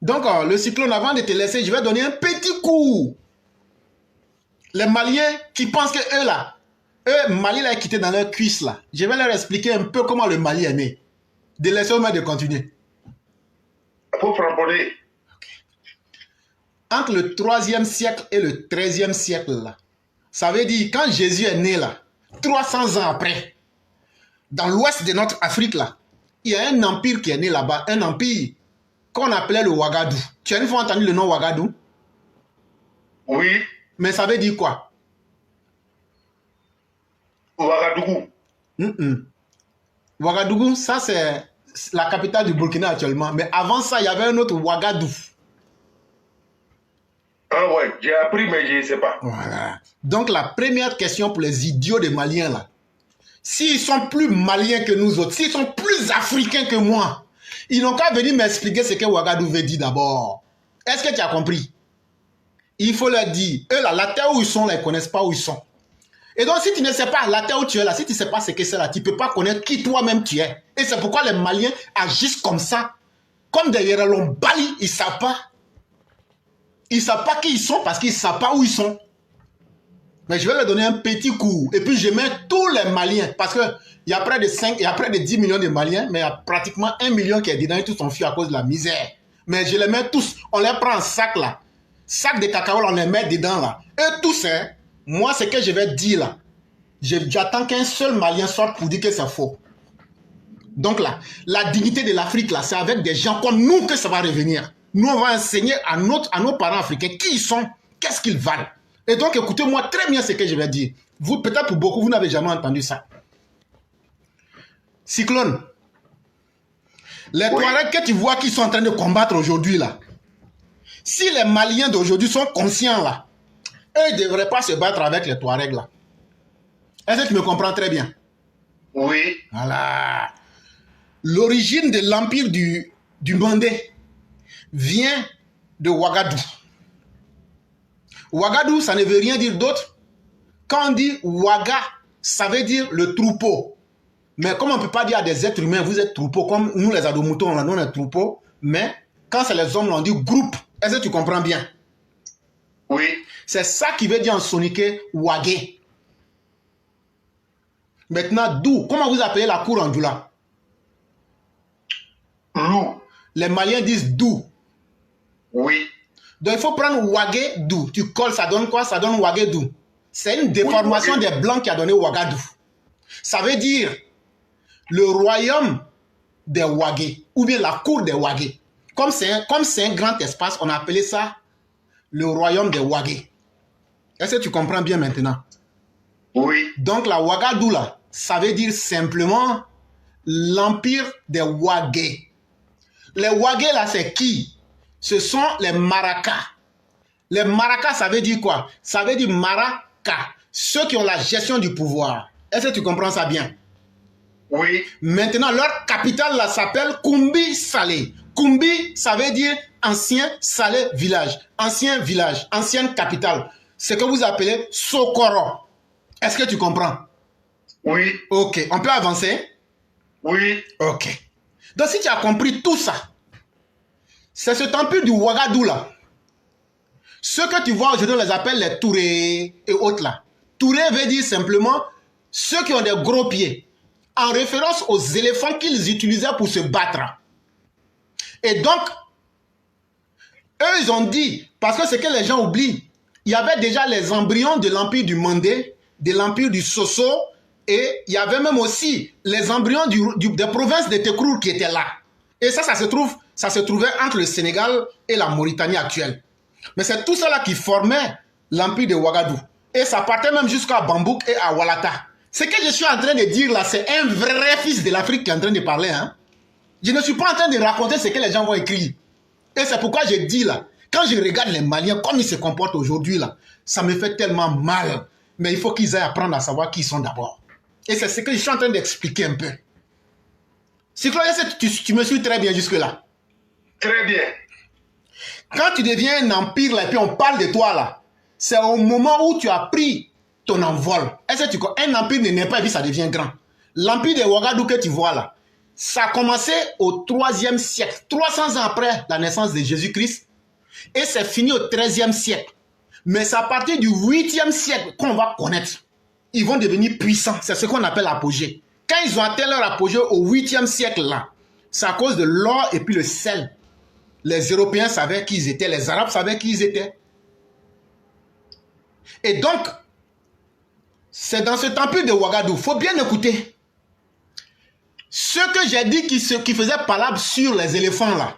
Donc, le cyclone, avant de te laisser, je vais donner un petit coup. Les Maliens qui pensent que eux, là, Mali l'a quitté dans leur cuisse, là. Je vais leur expliquer un peu comment le Mali est né. De laisser au moins de continuer. Pour framponner. Entre le 3e siècle et le 13e siècle, là, ça veut dire, quand Jésus est né, là, 300 ans après, dans l'ouest de notre Afrique, là, il y a un empire qui est né là-bas, un empire qu'on appelait le Ouagadou. Tu as une fois entendu le nom Ouagadou? Oui. Mais ça veut dire quoi? Ouagadougou. Ouagadougou, ça c'est la capitale du Burkina actuellement. Mais avant ça, il y avait un autre Ouagadou. Ah ouais, j'ai appris, mais je ne sais pas. Voilà. Donc la première question pour les idiots des Maliens, là. S'ils sont plus Maliens que nous autres, s'ils sont plus Africains que moi, ils n'ont qu'à venir m'expliquer ce que Ouagadou veut dire d'abord. Est-ce que tu as compris? Il faut leur dire, eux là, la terre où ils sont là, ils ne connaissent pas où ils sont. Et donc si tu ne sais pas la terre où tu es là, si tu ne sais pas ce que c'est là, tu ne peux pas connaître qui toi-même tu es. Et c'est pourquoi les Maliens agissent comme ça. Comme derrière l'Ombali, ils ne savent pas. Ils ne savent pas qui ils sont parce qu'ils ne savent pas où ils sont. Mais je vais leur donner un petit coup. Et puis je mets tous les Maliens. Parce qu'il y a près de 5, il y a près de 10 millions de Maliens, mais il y a pratiquement 1 million qui est dedans et tous sont fuis à cause de la misère. Mais je les mets tous. On les prend en sac là. Sac de cacao, on les met dedans là. Et tous, hein, moi, ce que je vais dire là, j'attends qu'un seul Malien sorte pour dire que c'est faux. Donc là, la dignité de l'Afrique là, c'est avec des gens comme nous que ça va revenir. Nous, on va enseigner à nos parents africains qui ils sont, qu'est-ce qu'ils valent. Et donc, écoutez-moi très bien ce que je vais dire. Vous, peut-être pour beaucoup, vous n'avez jamais entendu ça. Cyclone. Les Touaregs que tu vois qui sont en train de combattre aujourd'hui, là, si les Maliens d'aujourd'hui sont conscients, là, eux ne devraient pas se battre avec les Touaregs, là. Est-ce que tu me comprends très bien? Oui. Voilà. L'origine de l'empire du Mandé vient de Ouagadou. Ouagadou, ça ne veut rien dire d'autre. Quand on dit Ouaga, ça veut dire le troupeau. Mais comme on ne peut pas dire à des êtres humains, vous êtes troupeau, comme nous les adomoutons, on est troupeau. Mais quand c'est les hommes, on dit groupe. Est-ce que tu comprends bien? Oui. C'est ça qui veut dire en sonique Ouagé. Maintenant, d'où? Comment vous appelez la cour en Djoula? Lou. Les Maliens disent d'où. Oui. Donc il faut prendre Ouagé d'où. Tu colles, ça donne quoi? Ça donne Ouagé d'où. C'est une déformation des Blancs qui a donné Ouagadou. Ça veut dire le royaume des Ouagé, ou bien la cour des Ouagé. Comme c'est un grand espace, on a appelé ça le royaume des Ouagé. Est-ce que tu comprends bien maintenant? Oui. Donc la Ouagadou là, ça veut dire simplement l'empire des Ouagé. Les Ouagé là, c'est qui? Ce sont les Maracas. Les Maracas, ça veut dire quoi? Ça veut dire Maraka, ceux qui ont la gestion du pouvoir. Est-ce que tu comprends ça bien? Oui. Maintenant, leur capitale là s'appelle Koumbi Salé. Koumbi, ça veut dire ancien Salé village. Ancien village, ancienne capitale. Ce que vous appelez Sokoro. Est-ce que tu comprends? Oui. Ok, on peut avancer? Oui. Ok. Donc si tu as compris tout ça, c'est cet empire du Ouagadou là. Ceux que tu vois aujourd'hui, on les appelle les Touré et autres là. Touré veut dire simplement ceux qui ont des gros pieds. En référence aux éléphants qu'ils utilisaient pour se battre. Et donc, eux, ils ont dit, parce que c'est que les gens oublient, il y avait déjà les embryons de l'empire du Mandé, de l'empire du Soso, et il y avait même aussi les embryons des provinces de Tekrour qui étaient là. Et ça se trouvait entre le Sénégal et la Mauritanie actuelle. Mais c'est tout ça là qui formait l'empire de Ouagadou. Et ça partait même jusqu'à Bambouk et à Walata. Ce que je suis en train de dire là, c'est un vrai fils de l'Afrique qui est en train de parler. Hein? Je ne suis pas en train de raconter ce que les gens vont écrire. Et c'est pourquoi je dis là, quand je regarde les Maliens, comme ils se comportent aujourd'hui là, ça me fait tellement mal. Mais il faut qu'ils aillent apprendre à savoir qui ils sont d'abord. Et c'est ce que je suis en train d'expliquer un peu. Cyclone, tu me suis très bien jusque-là. Très bien. Quand tu deviens un empire là, et puis on parle de toi là, c'est au moment où tu as pris ton envol. Est-ce que tu comprends? Un empire ne naît pas et puis ça devient grand. L'empire de Ouagadou que tu vois là, Ça a commencé au 3e siècle, 300 ans après la naissance de Jésus-Christ, et c'est fini au 13e siècle. Mais c'est à partir du 8e siècle qu'on va connaître. Ils vont devenir puissants. C'est ce qu'on appelle l'apogée. Quand ils ont atteint leur apogée au 8e siècle, là, c'est à cause de l'or et puis le sel. Les Européens savaient qui ils étaient, les Arabes savaient qui ils étaient. Et donc, c'est dans ce temple de Ouagadougou, il faut bien écouter. Ce que j'ai dit qui faisait palabre sur les éléphants là,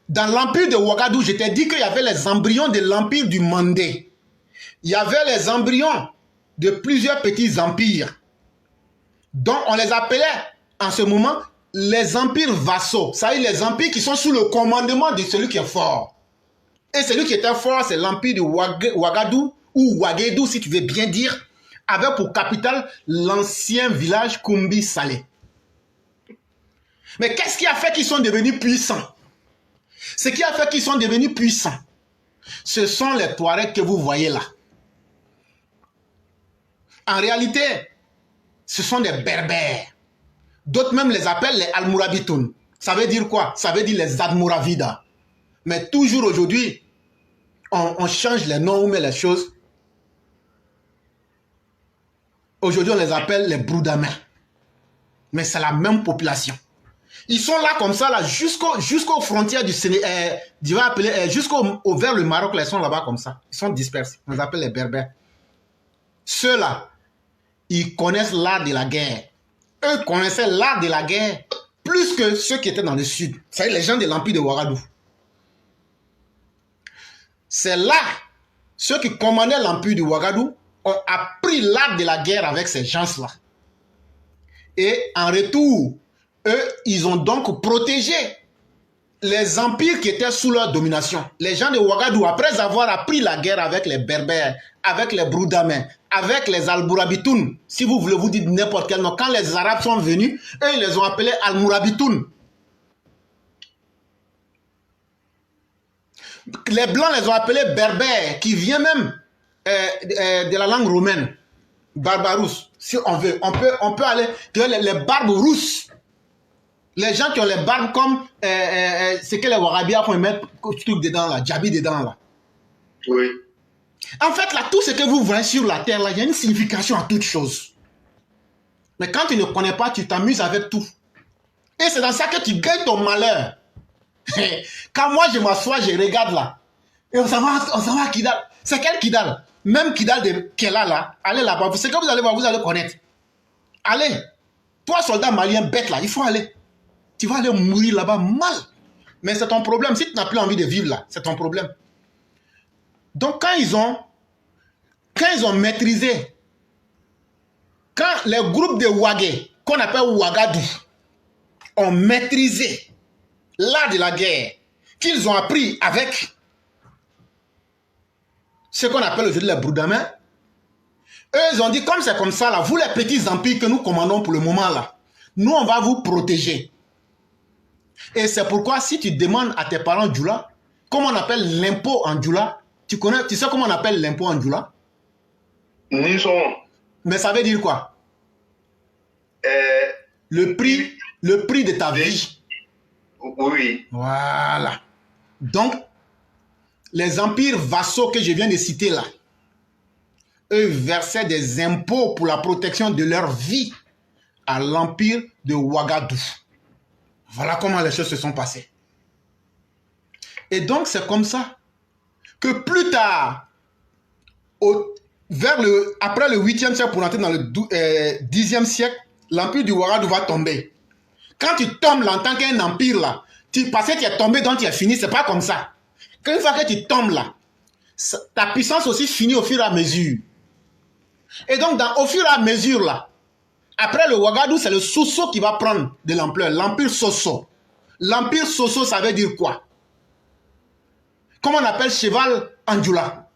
dans l'empire de Ouagadougou, je t'ai dit qu'il y avait les embryons de l'empire du Mandé. Il y avait les embryons de plusieurs petits empires. Donc on les appelait en ce moment les empires vassaux. Ça veut dire les empires qui sont sous le commandement de celui qui est fort. Et celui qui était fort, c'est l'empire de Ouagadougou, ou Ouagadougou si tu veux bien dire, avec pour capitale l'ancien village Koumbi Salé. Mais qu'est-ce qui a fait qu'ils sont devenus puissants? Ce qui a fait qu'ils sont devenus puissants, ce sont les Touaregs que vous voyez là. En réalité, ce sont des Berbères. D'autres même les appellent les Almourabitoun. Ça veut dire quoi? Ça veut dire les Admouravida. Mais toujours aujourd'hui, on change les noms, on met les choses. Aujourd'hui, on les appelle les Broudamins. Mais c'est la même population. Ils sont là comme ça, là, jusqu'aux frontières du Sénégal, jusqu'au vers le Maroc, là, ils sont là-bas comme ça. Ils sont dispersés. On les appelle les Berbères. Ceux-là, ils connaissent l'art de la guerre. Eux connaissaient l'art de la guerre plus que ceux qui étaient dans le sud. C'est les gens de l'empire de Ouagadougou. C'est là, ceux qui commandaient l'empire de Ouagadougou ont appris l'art de la guerre avec ces gens-là. Et en retour, eux, ils ont donc protégé les empires qui étaient sous leur domination. Les gens de Ouagadougou, après avoir appris la guerre avec les Berbères, avec les Broudamins, avec les Almourabitoun, si vous voulez vous dire n'importe quel nom, quand les Arabes sont venus, eux, ils les ont appelés Almourabitoun. Les Blancs les ont appelés Berbères, qui vient même de la langue romaine, Barbarousse. Si on veut, on peut aller les barbes rousses. Les gens qui ont les barbes comme c'est que les Warabiens font mettre truc dedans là, djabi dedans là. Oui. En fait, là, tout ce que vous voyez sur la terre là, il y a une signification à toute chose. Mais quand tu ne connais pas, tu t'amuses avec tout. Et c'est dans ça que tu gagnes ton malheur. Quand moi je m'assois, je regarde là. Et on s'en va à Kidal. C'est quel Kidal? Même Kidal de Kela là. Allez là-bas. C'est que vous allez voir, vous allez connaître. Allez. Toi, soldat malien bête là, il faut aller. Tu vas aller mourir là-bas mal. Mais c'est ton problème. Si tu n'as plus envie de vivre là, c'est ton problème. Donc quand ils ont maîtrisé, quand les groupes de Ouagé, qu'on appelle Ouagadougou, ont maîtrisé l'art de la guerre, qu'ils ont appris avec ce qu'on appelle aujourd'hui les Broudamins, eux, ils ont dit, comme c'est comme ça, là, vous les petits empires que nous commandons pour le moment, là, nous, on va vous protéger. Et c'est pourquoi, si tu demandes à tes parents Djoula, comment on appelle l'impôt en Djoula, tu sais comment on appelle l'impôt en Djoula? Nison. Mais ça veut dire quoi? Le prix de ta vie. Oui. Voilà. Donc, les empires vassaux que je viens de citer là, eux versaient des impôts pour la protection de leur vie à l'empire de Ouagadougou. Voilà comment les choses se sont passées. Et donc, c'est comme ça que plus tard, après le 8e siècle, pour entrer dans le 10e siècle, l'empire du Ouagadougou va tomber. Quand tu tombes là, en tant qu'un empire là, parce que tu es tombé, donc tu es fini, c'est pas comme ça. Une fois que tu tombes là, ta puissance aussi finit au fur et à mesure. Et donc, au fur et à mesure là, après le Ouagadougou, c'est le Soso qui va prendre de l'ampleur, l'empire Soso. L'empire Soso, ça veut dire quoi? Comment on appelle cheval en Djoula?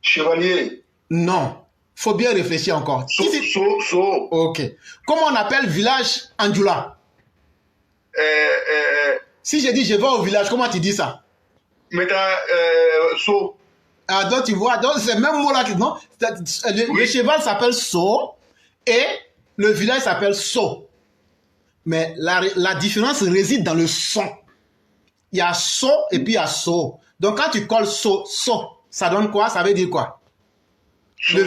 Chevalier. Non. Faut bien réfléchir encore. So. Ok. Comment on appelle village en Djoula? Si je dis je vais au village, comment tu dis ça? So. Ah, donc tu vois, donc c'est le même mot là. Non? Le cheval s'appelle So et le village s'appelle So. Mais la différence réside dans le son. Il y a so et puis il y a so. Donc quand tu colles so, ça donne quoi? Ça veut dire quoi? Le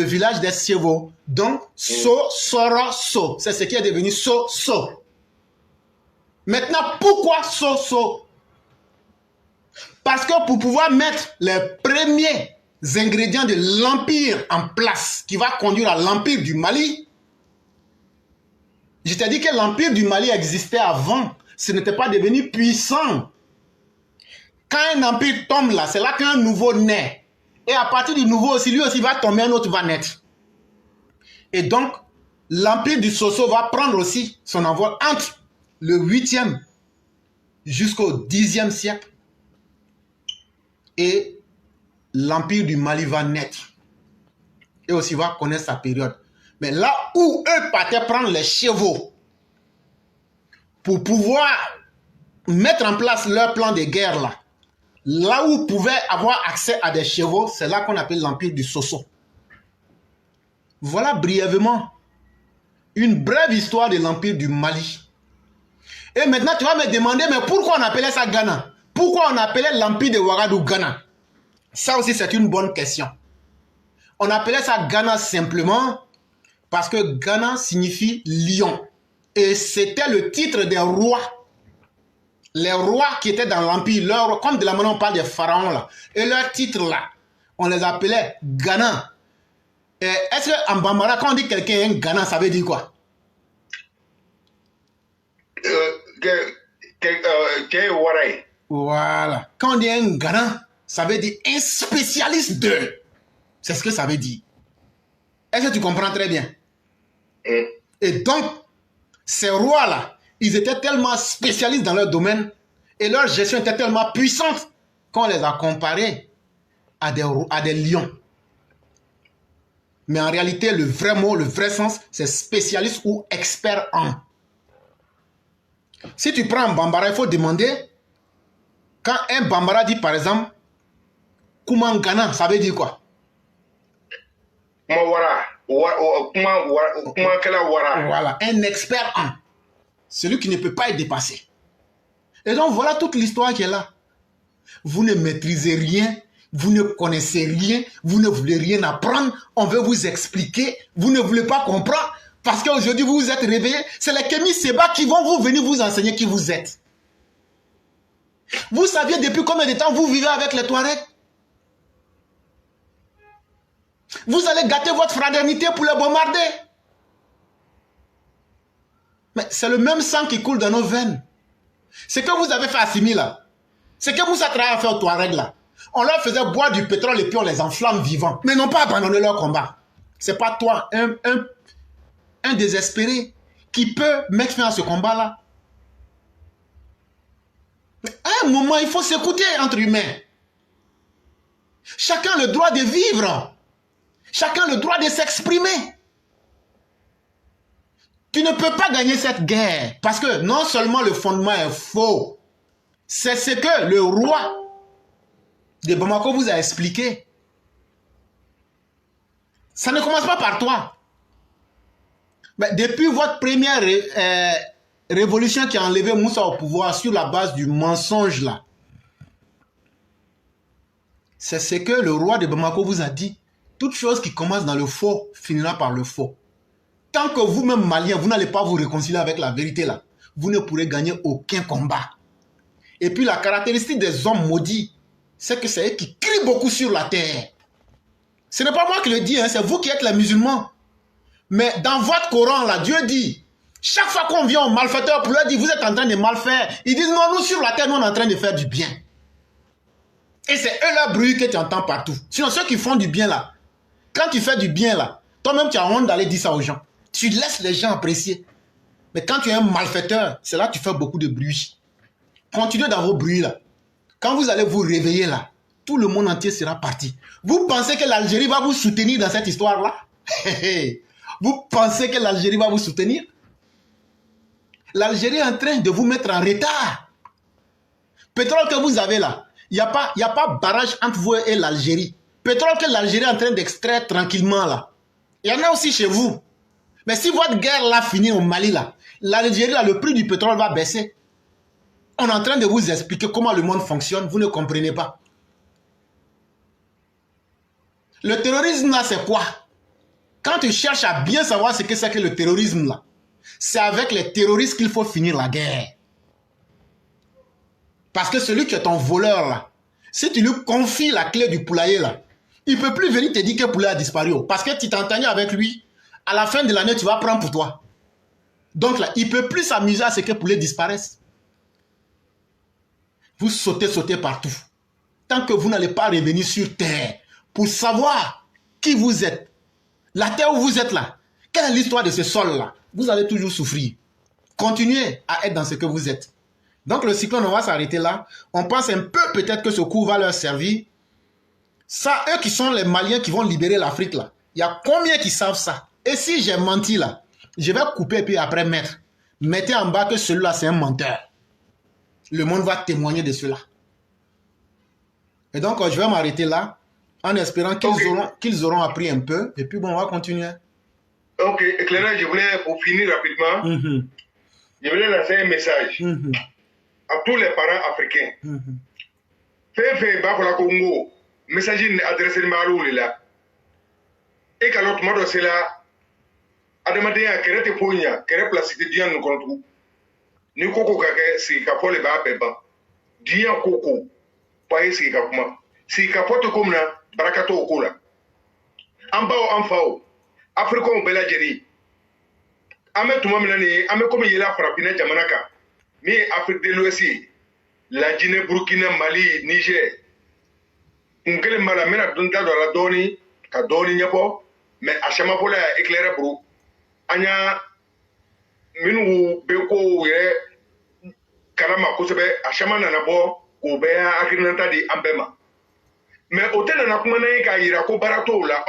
village des chevaux. Donc so, sora, so. C'est ce qui est devenu so, so. Maintenant, pourquoi so, so? Parce que pour pouvoir mettre les premiers ingrédients de l'empire en place, qui va conduire à l'empire du Mali, je t'ai dit que l'empire du Mali existait avant. Ce n'était pas devenu puissant. Quand un empire tombe là, c'est là qu'un nouveau naît. Et à partir du nouveau aussi, lui aussi va tomber, un autre va naître. Et donc, l'empire du Soso va prendre aussi son envol entre le 8e jusqu'au 10e siècle. Et l'empire du Mali va naître. Et aussi va connaître sa période. Mais là où eux partaient prendre les chevaux pour pouvoir mettre en place leur plan de guerre là, là où ils pouvaient avoir accès à des chevaux, c'est là qu'on appelle l'empire du Soso. Voilà brièvement une brève histoire de l'empire du Mali. Et maintenant tu vas me demander, mais pourquoi on appelait ça Ghana? Pourquoi on appelait l'empire de Ouagadougou Ghana? Ça aussi c'est une bonne question. On appelait ça Ghana simplement parce que Ghana signifie lion. Et c'était le titre des rois. Les rois qui étaient dans l'empire, comme de la manière on parle des pharaons là. Et leur titre là, on les appelait Ghana. Est-ce qu'en Bambara, quand on dit quelqu'un est un Ghana, ça veut dire quoi? Voilà. Quand on dit un Ghana, ça veut dire un spécialiste de. C'est ce que ça veut dire. Est-ce que tu comprends très bien? Et donc, ces rois-là, ils étaient tellement spécialistes dans leur domaine et leur gestion était tellement puissante qu'on les a comparés à des lions. Mais en réalité, le vrai mot, le vrai sens, c'est spécialiste ou expert en. Si tu prends un Bambara, il faut demander, quand un Bambara dit par exemple, Koumangana, ça veut dire quoi? Voilà, un expert en. Celui qui ne peut pas être dépassé. Et donc voilà toute l'histoire qui est là. Vous ne maîtrisez rien, vous ne connaissez rien, vous ne voulez rien apprendre, on veut vous expliquer, vous ne voulez pas comprendre, parce qu'aujourd'hui vous vous êtes réveillés, c'est les Kémi Seba qui vont vous venir vous enseigner qui vous êtes. Vous saviez depuis combien de temps vous vivez avec les Touaregs? Vous allez gâter votre fraternité pour les bombarder. Mais c'est le même sang qui coule dans nos veines. Ce que vous avez fait à Simi là, ce que Moussa Traoré a fait aux Touaregs là, on leur faisait boire du pétrole et puis on les enflamme vivants. Mais non pas abandonner leur combat. C'est pas toi, un désespéré, qui peut mettre fin à ce combat là. Mais à un moment, il faut s'écouter entre humains. Chacun a le droit de vivre. Chacun a le droit de s'exprimer. Tu ne peux pas gagner cette guerre parce que non seulement le fondement est faux, c'est ce que le roi de Bamako vous a expliqué. Ça ne commence pas par toi. Mais depuis votre première révolution qui a enlevé Moussa au pouvoir sur la base du mensonge là, c'est ce que le roi de Bamako vous a dit. Toute chose qui commence dans le faux finira par le faux. Tant que vous-même, Maliens, vous n'allez pas vous réconcilier avec la vérité là, vous ne pourrez gagner aucun combat. Et puis la caractéristique des hommes maudits, c'est que c'est eux qui crient beaucoup sur la terre. Ce n'est pas moi qui le dis, hein, c'est vous qui êtes les musulmans. Mais dans votre Coran là, Dieu dit, chaque fois qu'on vient aux malfaiteurs pour leur dire, vous êtes en train de mal faire, ils disent, non, nous sur la terre, nous on est en train de faire du bien. Et c'est eux leur bruit que tu entends partout. Sinon ceux qui font du bien là, quand tu fais du bien là, toi-même tu as honte d'aller dire ça aux gens. Tu laisses les gens apprécier. Mais quand tu es un malfaiteur, c'est là que tu fais beaucoup de bruit. Continuez dans vos bruits là. Quand vous allez vous réveiller là, tout le monde entier sera parti. Vous pensez que l'Algérie va vous soutenir dans cette histoire là? Vous pensez que l'Algérie va vous soutenir? L'Algérie est en train de vous mettre en retard. Pétrole que vous avez là, il n'y a pas barrage entre vous et l'Algérie. Pétrole que l'Algérie est en train d'extraire tranquillement là. Il y en a aussi chez vous. Mais si votre guerre là finit au Mali là, L'Algérie, là, le prix du pétrole va baisser. On est en train de vous expliquer comment le monde fonctionne. Vous ne comprenez pas. Le terrorisme, là, c'est quoi? Quand tu cherches à bien savoir ce que c'est que le terrorisme, là, c'est avec les terroristes qu'il faut finir la guerre. Parce que celui qui est ton voleur, là, si tu lui confies la clé du poulailler, là, il ne peut plus venir te dire que le poulet a disparu. Parce que tu t'es entendu avec lui. À la fin de l'année, tu vas prendre pour toi. Donc là, il ne peut plus s'amuser à ce que le poulet disparaisse. Vous sautez partout. Tant que vous n'allez pas revenir sur terre pour savoir qui vous êtes, la terre où vous êtes là, quelle est l'histoire de ce sol-là, vous allez toujours souffrir. Continuez à être dans ce que vous êtes. Donc le cyclone, on va s'arrêter là. On pense un peu peut-être que ce coup va leur servir. Ça, eux qui sont les Maliens qui vont libérer l'Afrique là, il y a combien qui savent ça? Et si j'ai menti là, je vais couper puis après mettre. Mettez en bas que celui-là c'est un menteur. Le monde va témoigner de cela. Et donc je vais m'arrêter là en espérant qu'ils auront appris un peu. Et puis bon, on va continuer. Ok, éclairage, je voulais, pour finir rapidement, je voulais lancer un message à tous les parents africains. Fait Bakola Congo, message adressé à Malou là. Et quand l'autre m'a c'est là, Adamade a créé des poignées, créé place de Diane nous contre. Ni Koko Kake, si Kapo le Ba Beba. Diane Koko, pas si Kapma. Si Kapoto comme là, Barakato Okola. Ambao Amfao, Africain Belageri. Ame tout le monde ame comme il est là frappé Jamanaka. Mais Afrique de l'Ouest, la Guinée, Burkina, Mali, Niger. On peut mal amener à donner la doni, à donner nyabo, mais à chaque fois là éclairer pour. Anya, minu beko ye, karama kusebe à chaque fois nanabo, koubea akrinanta di ambema. Mais au tel n'akumane ka irako barato là,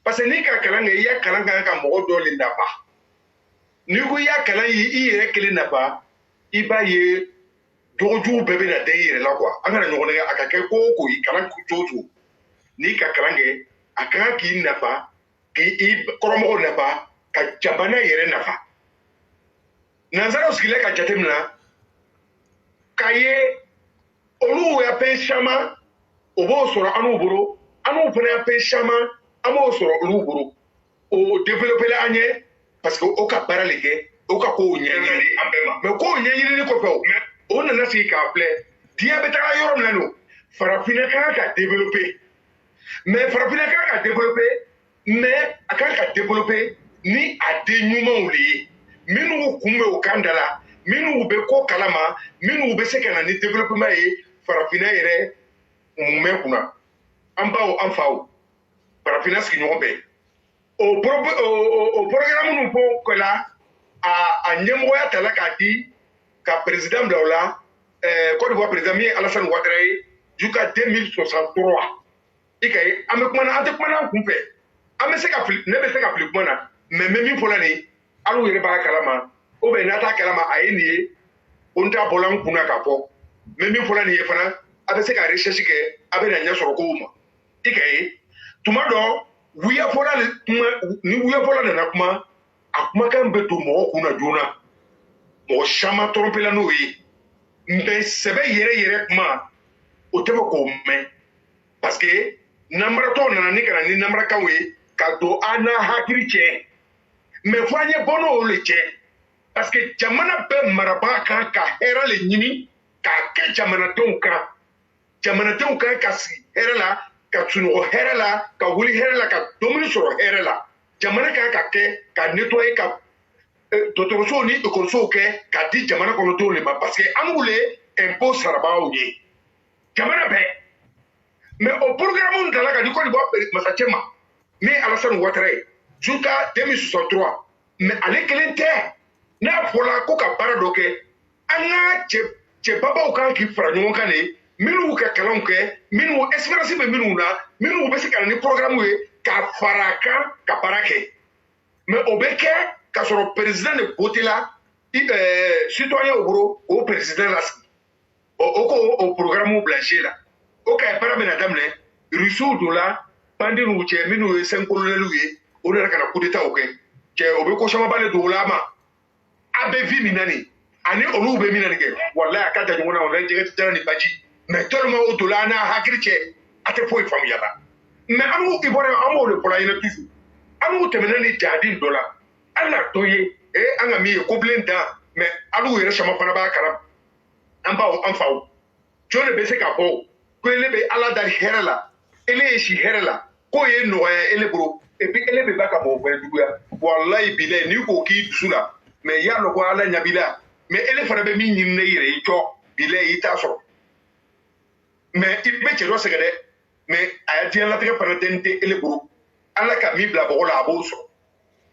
parce que ni ka kalanga ya kalanga ka mogo linda pa. Ni ko ya kalanga yi yere kele na pa, iba ye doju bebe na de yere la quoi. Angana nyone akake ko yi kalanga kutoto. Ni ka kalanga akaka ki na pa, ki I koromo na pa, ka jabana yere na pa. Nanzaro skile ka jatemna kaye olu ya pe shama obo soro anu buru anu pene pe shama amo soro olu buru o développer la anye parce que o ka baraleke o ka ko nyanyiri ambema mais ko nyanyiri ko fe o nana fi ka ple diabeta ka yorom nanu farafina ka développer mais farafina ka développer mais aka ka développer ni ade nyuma uli minu kumbe o kandala minu be ko kalama minu be se kana ni développement yi farafina yere mume kuna ambao amfao farafina ski nyombe o programme nous pour que là a nyemoya talaka di ka président Blaola Côte d'Ivoire président Alassane Ouattara jusqu'à 2063 ikaye amekuma na kumpe ameseka ne be se ka plus mana mais même pour l'année alu yere ba kalama o be nata kalama ayeni onta bolan kuna kapo même pour l'année fana abeseka recherche ke abena nya soro ko uma ikaye tumado wuya fola ni wuya fola na kuma akuma kan beto mo kuna jona mo shama tromper la noyi mbe sebe yere kuma o tebo ko me parce que namra to na ni kana ni namra kawe ka do ana hakiri che me fanye bono le che parce que jamana be maraba ka hera le nyini ka ke jamana tonka ka si hera la ka tuno hera la ka wuli hera la ka domini soro hera la jamana ka ke ka nettoyer ka dotoroso ni ekolso ke ka di jamana ko to le ba parce que amule impôt saraba o ye jamana be mais au programme de la ka di ko bo masachema mais Alassane Ouattara jusqu'à 2063 mais ale kelente na fola ko ka baradoke anga che baba o kan ki fra nyon kan ni minu ka kalam ke minu espérance be minu na minu be se kan ni programme we ka faraka ka parake mais obeke ka soro président de côté là citoyen obro au président là o programme blanché là o ka para bena damne riso dola pandi nu che minu sen kolonelu ye o na kana coup d'état o ke che obeko chama bale dola ma abe vi minani ani olu be minani ke wallahi akata jumuna on venge tara ni baji mais tellement au dollar na hakriche ate foi famu yaba mais amu ibore amu le pola ina toujours amu temena ni jadi dollar ala toye anga mi ko blenda mais alu yere chama pana ba karam amba o amfaw jone be se ka bo ko ele be ala dar herala ele shi herala ko ye no ele bro et puis ele be baka bo be duya wallahi bilay ni ko ki sula mais ya lo ko ala nyabila mais ele fara be mi nyim ne yere ito bilay ita so mais ibe chero segede mais ayati la tege paradente ele bro ala ka mi bla bo la bo so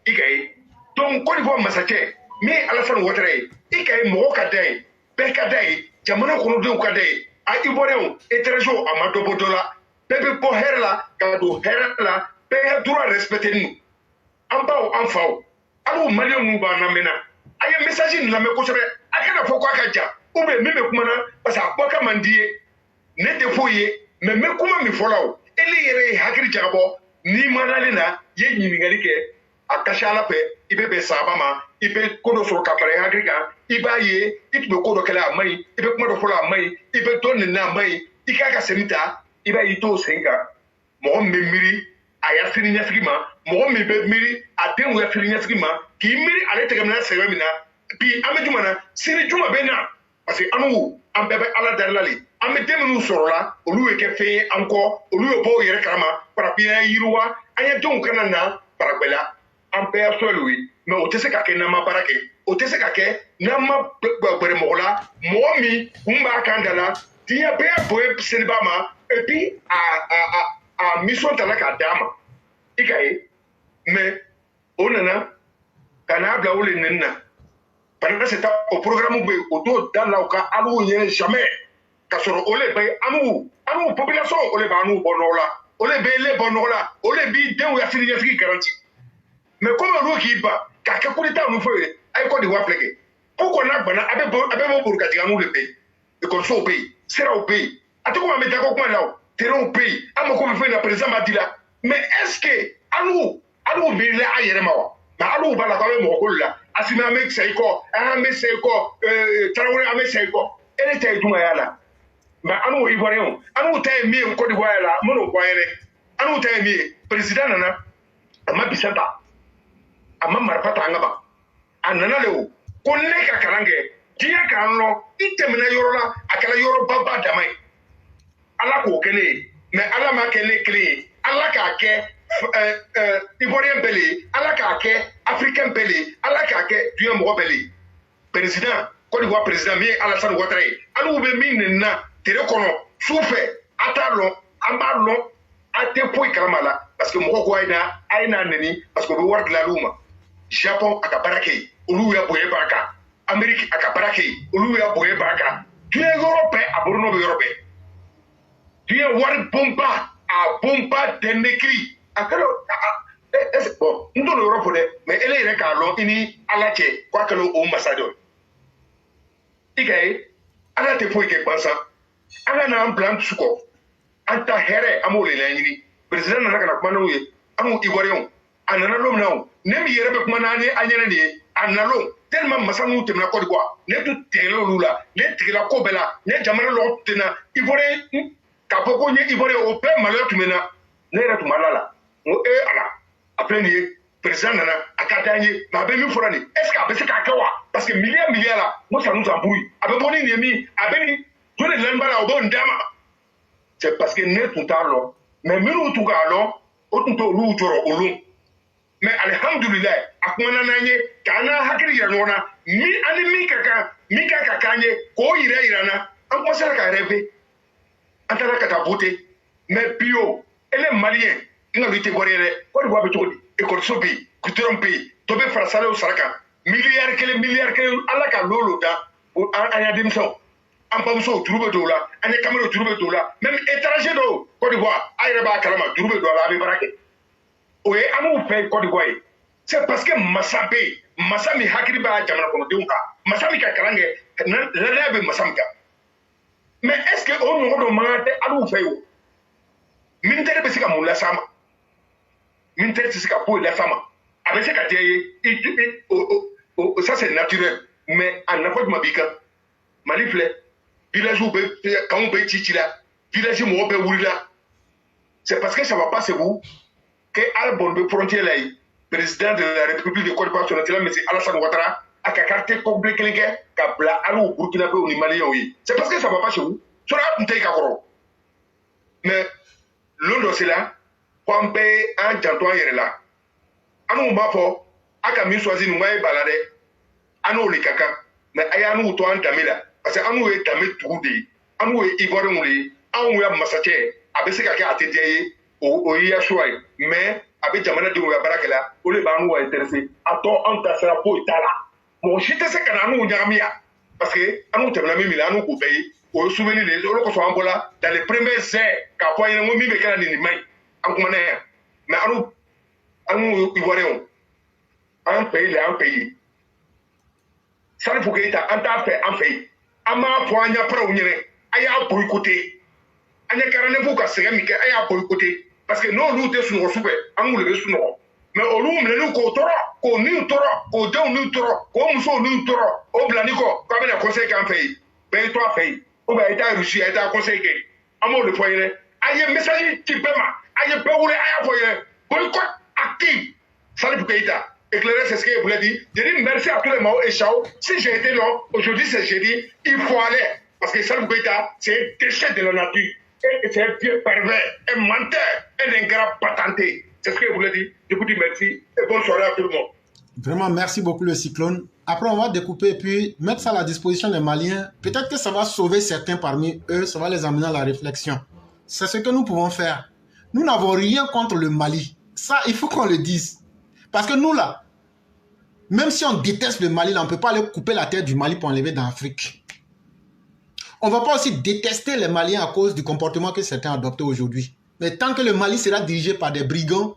igay donc ko divo masache mi Alassane Ouattara ikay mo ka day be ka day jamana ko no de ka day a iboreo étranger amado bodola bebe bo herla ka do herla be droit respecter nous ambao amfao alu malio mu ba na mena aye message ni la me ko sebe akana foko akaja ube meme kuma na parce que boka mandie ne te foye me kuma mi follow ele yere hakiri jabo ni manale na ye nyini ngali ke akashala pe ibe be sabama ibe kodo so kapare hakirika iba ye itbe kodo kala mai ibe kuma do fola mai ibe don na mai ikaka semita iba ito senga mo memiri aya siri nyafima mo me be miri atenwu ya siri nyafima ki miri ale tegamna sewemina bi amejumana siri juma bena parce que anu ambebe ala darlali amedem nu sorola oluwe ke fe anko oluwe bo yere karama para bien yiruwa anya don kana na para bela ampe asolui mais o tese ka ke na ma barake o tese ka ke na ma gbere mola momi umba kandala dia be boy senibama et puis a mission talaka dama ikaye mais onana kana bla wole nenna parce que c'est au programme autour dans la cas alou jamais ka soro ole bay anu population ole ba anu bonola ole be le bonola ole bi den ya fili ya fili garanti mais comme ro ki ba ka ke kulita anu fo ay ko di wa pleke pourquoi na gbana abe mo buruka ti anu le pe e ko so pe sera au pays atiko ma meta ko kuma lawo tere au pays amako me fe na président Madila mais est-ce que anu bi le ayere mawa na alu bala ko mo ko la asima me seiko me seiko Traoré ame seiko ele tay duma yala ma anu ivoirien anu tay mi ko di wala mono ko yere anu tay mi président nana ama bisanta ama marpata ngaba anana lewo ko ne ka karange dia kan lo itemna yorola akala yoro baba damai ala ko kele mais ala ma kele kele ala ka ke ivoirien belé ala ka ke africain belé ala ka ke du mo belé président ko di wa président mi Alassane Ouattara alu be min na tere kono soufe atalo ambalo ate poi kamala parce que mo ko aina neni parce que be ward la luma Japon akabarake olu ya boye baka Amerique akabarake olu ya boye baka tu es Europe aborno be Europe tu es war bomba a bomba de nekri akalo bon ndo Europe de mais ele ire ka lo ini alache kwa kalo o ambassadeur ikaye ala te foi ke pansa ala na plan suko anta here amole la nyini president na kana kuma no ye amu ivoirien anana lo na ne mi yere be kuma na ne anyene ne analo tellement masangu temna ko quoi ne tu telo lula ne tigila ko bela ne jamana lo tena ivoirien ka poko nye ivoirien o pe malo tumena ne re tu malala o ala après ni président nana akadanye ma be mi fora ni est-ce que abese ka kawa parce que milliard là mo ça nous embrouille abe boni ni mi abe ni to le lembala o bon ndama c'est parce que ne tout talo mais minu tout galo o tout lu toro olu mais alhamdulillah akwana nanye kana hakiri ya nona mi ani mi kaka kanye ko irana an ko sala ka rêver antara ka tabote mais bio ele malien ina lutte gorere ko do babe togodi e ko sobi ku tromper to be frasale o saraka milliard kele alla ka lolo da anya dimso am pamso turube dola anya kamero turube dola même étranger do Côte d'Ivoire ayre ba kalama turube dola be barake oye amu fe Côte d'Ivoire c'est parce que masami hakiri ba jamana ko dunka masami ka karange la be masami ka mais est-ce que on ngo do mangate alu fe yo militaire be sika mula sama militaire sika po la sama avec ka teye Ça, c'est naturel. Mais en Afrique, Mabika, Mali, village où quand on peut Chichila, village où on peut Oulila, c'est parce que ça ne va pas se vous que Albon de frontière là, président de la République de Côte d'Ivoire, M. Alassane Ouattara, a qu'à carte compliqué, qu'à bla alou Burkina Faso ou Mali, c'est parce que ça ne va pas chez vous. Sur la bouteille Kakoro. Mais l'autre c'est là, quand on paye un janton là, à nous, on va faire, à Camille choisi, nous va balader, à nous les caca, mais à nous, toi, en Tamila, parce que à nous, Tamil Tourdi, à nous, Ivoirien, à nous, Massache, avec ce qu'il y a à t'aider, au Yashuai, mais avec Jamana de Barakela, où les banous intéressés, à toi, en ta sera pour Itala. Mon chite, c'est qu'à nous, Yamia, parce que à nous, t'as mis à nous pour payer, au souvenir des autres qui sont en Bola, dans les premiers essais, qu'à quoi il y a un mot, mais qu'à l'ennemi, en commentaire. Mais à nous, Ivoiriens, un pays. Ça ne faut que tu aies un pays. Ama poanya pra unyere aya boycotté anya karane buka segami ke aya boycotté parce que non nous te sunu soupe amu le sunu mais olu mle nu ko toro ko ni toro ko de nu toro ko muso nu toro o blaniko ko be na conseil kan fait be to fait o ba ita rusi ita conseil ke amu le foyere aya message ti bema aya be wure aya foyere boycott active ça ne peut que ita éclairer, c'est ce qu'il voulait dire. Je dis merci à tous les Mao et Chao. Si j'ai été long, aujourd'hui c'est jeudi, il faut aller. Parce que Salif Keïta, c'est un déchet de la nature. Et c'est un vieux pervers, un menteur, un ingrat patenté. C'est ce qu'il voulait dire. Je vous dis merci et bonne soirée à tout le monde. Vraiment, merci beaucoup le cyclone. Après, on va découper et puis mettre ça à la disposition des Maliens. Peut-être que ça va sauver certains parmi eux, ça va les amener à la réflexion. C'est ce que nous pouvons faire. Nous n'avons rien contre le Mali. Ça, il faut qu'on le dise. Parce que nous, là, même si on déteste le Mali, là, on ne peut pas aller couper la tête du Mali pour enlever dans l'Afrique. On ne va pas aussi détester les Maliens à cause du comportement que certains adoptent aujourd'hui. Mais tant que le Mali sera dirigé par des brigands,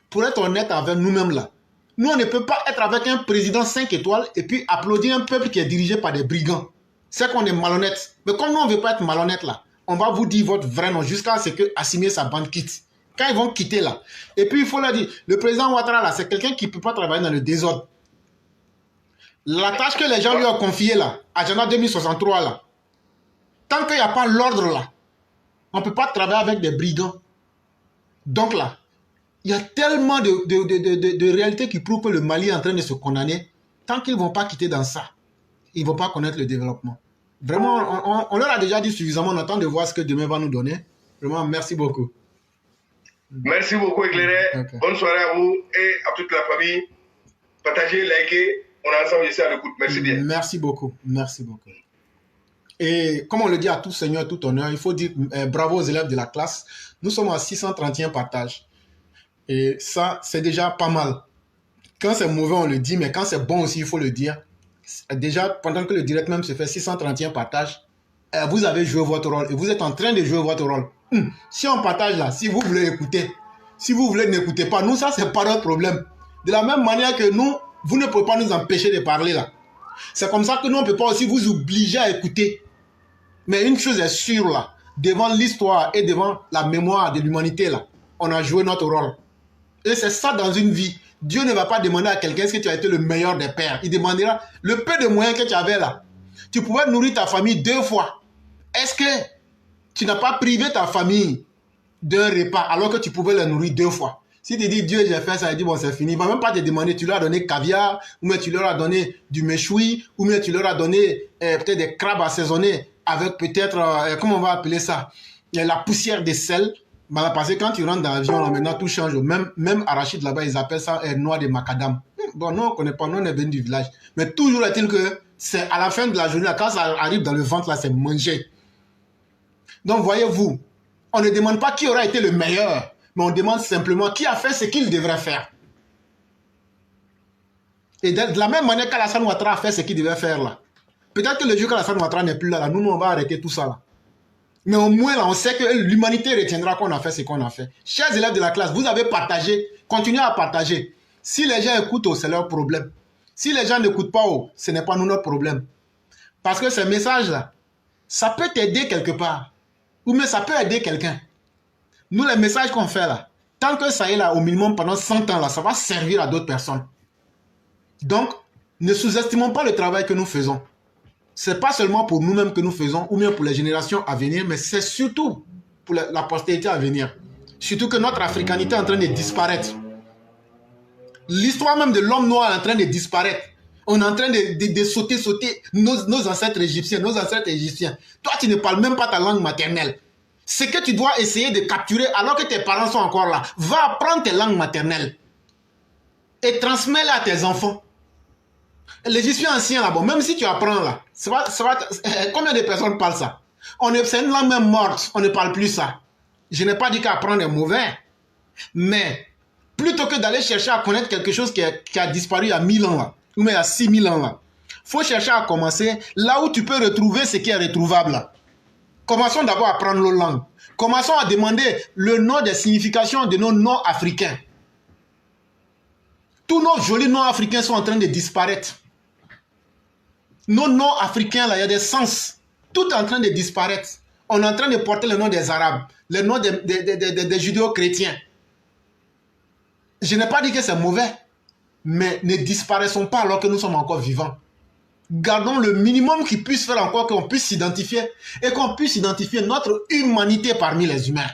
pour être honnête avec nous-mêmes là, nous on ne peut pas être avec un président 5 étoiles et puis applaudir un peuple qui est dirigé par des brigands. C'est qu'on est malhonnête. Mais comme nous on ne veut pas être malhonnête là, on va vous dire votre vrai nom jusqu'à ce que Assimi et sa bande quittent. Quand ils vont quitter là, et puis il faut leur dire, le président Ouattara là, c'est quelqu'un qui ne peut pas travailler dans le désordre. La tâche que les gens lui ont confiée là, Agenda 2063 là, tant qu'il n'y a pas l'ordre là, on ne peut pas travailler avec des brigands. Donc là, il y a tellement de réalités qui prouvent que le Mali est en train de se condamner. Tant qu'ils ne vont pas quitter dans ça, ils ne vont pas connaître le développement. Vraiment, on leur a déjà dit suffisamment, on attend de voir ce que demain va nous donner. Vraiment, merci beaucoup. Merci beaucoup, Éclairé. Okay. Bonne soirée à vous et à toute la famille. Partagez, likez. On est ensemble ici à l'écoute. Merci bien. Merci beaucoup. Merci beaucoup. Et comme on le dit à tout seigneur, tout honneur, il faut dire bravo aux élèves de la classe. Nous sommes à 631 partages. Et ça, c'est déjà pas mal. Quand c'est mauvais, on le dit, mais quand c'est bon aussi, il faut le dire. Déjà, pendant que le direct même se fait 631 partages, vous avez joué votre rôle et vous êtes en train de jouer votre rôle. Si on partage là, si vous voulez écouter, si vous voulez n'écouter pas, nous, ça, c'est pas notre problème. De la même manière que nous, vous ne pouvez pas nous empêcher de parler là. C'est comme ça que nous, on ne peut pas aussi vous obliger à écouter. Mais une chose est sûre là, devant l'histoire et devant la mémoire de l'humanité là, on a joué notre rôle. Et c'est ça dans une vie. Dieu ne va pas demander à quelqu'un est-ce que tu as été le meilleur des pères. Il demandera le peu de moyens que tu avais là. Tu pouvais nourrir ta famille 2 fois. Est-ce que tu n'as pas privé ta famille d'un repas alors que tu pouvais les nourrir 2 fois? Si tu dis Dieu j'ai fait ça, il dit bon c'est fini. Il ne va même pas te demander, tu leur as donné caviar, ou bien tu leur as donné du méchoui, ou bien tu leur as donné peut-être des crabes assaisonnés avec peut-être, comment on va appeler ça, la poussière de sel. Parce que quand tu rentres dans l'avion, maintenant tout change. Même arachide là-bas, ils appellent ça noix de macadam. Bon, non, on ne connaît pas, nous on est venu du village. Mais toujours est-il que c'est à la fin de la journée, quand ça arrive dans le ventre, là, c'est mangé. Donc voyez-vous, on ne demande pas qui aura été le meilleur, mais on demande simplement qui a fait ce qu'il devrait faire. Et de la même manière qu'Alassane Ouattara a fait ce qu'il devait faire là. Peut-être que le jour qu'Alassane Ouattara n'est plus là, nous on va arrêter tout ça là. Mais au moins, là, on sait que l'humanité retiendra qu'on a fait ce qu'on a fait. Chers élèves de la classe, vous avez partagé, continuez à partager. Si les gens écoutent, c'est leur problème. Si les gens n'écoutent pas, ce n'est pas nous notre problème. Parce que ces messages-là, ça peut t'aider quelque part. Ou mais ça peut aider quelqu'un. Nous, les messages qu'on fait là, tant que ça est là, au minimum pendant 100 ans, là, ça va servir à d'autres personnes. Donc, Ne sous-estimons pas le travail que nous faisons. Ce n'est pas seulement pour nous-mêmes que nous faisons, ou bien pour les générations à venir, mais c'est surtout pour la postérité à venir. Surtout que notre africanité est en train de disparaître. L'histoire même de l'homme noir est en train de disparaître. On est en train de sauter nos ancêtres égyptiens, Toi, tu ne parles même pas ta langue maternelle. Ce que tu dois essayer de capturer alors que tes parents sont encore là, va apprendre tes langues maternelles et transmets-les à tes enfants. L'Égyptien ancien là-bas, même si tu apprends là, combien de personnes parlent ça? C'est une langue même morte, on ne parle plus ça. Je n'ai pas dit qu'apprendre est mauvais, mais plutôt que d'aller chercher à connaître quelque chose qui a disparu il y a 1000 ans là, ou même il y a 6000 ans là, il faut chercher à commencer là où tu peux retrouver ce qui est retrouvable là. Commençons d'abord à apprendre nos langues. Commençons à demander le nom des significations de nos noms africains. Tous nos jolis noms africains sont en train de disparaître. Nos noms africains, là, il y a des sens. Tout est en train de disparaître. On est en train de porter le nom des Arabes, le nom des judéo-chrétiens. Je n'ai pas dit que c'est mauvais, mais ne disparaissons pas alors que nous sommes encore vivants. Gardons le minimum qui puisse faire encore qu'on puisse s'identifier et qu'on puisse identifier notre humanité parmi les humains.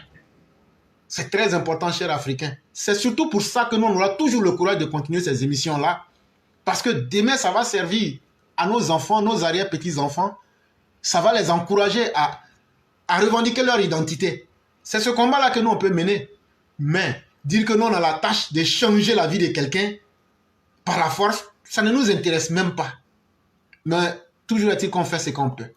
C'est très important, chers Africains. C'est surtout pour ça que nous, on aura toujours le courage de continuer ces émissions-là. Parce que demain, ça va servir à nos enfants, nos arrière-petits-enfants. Ça va les encourager à revendiquer leur identité. C'est ce combat-là que nous, on peut mener. Mais dire que nous, on a la tâche de changer la vie de quelqu'un par la force, ça ne nous intéresse même pas. Mais toujours est-il qu'on fait ce qu'on peut.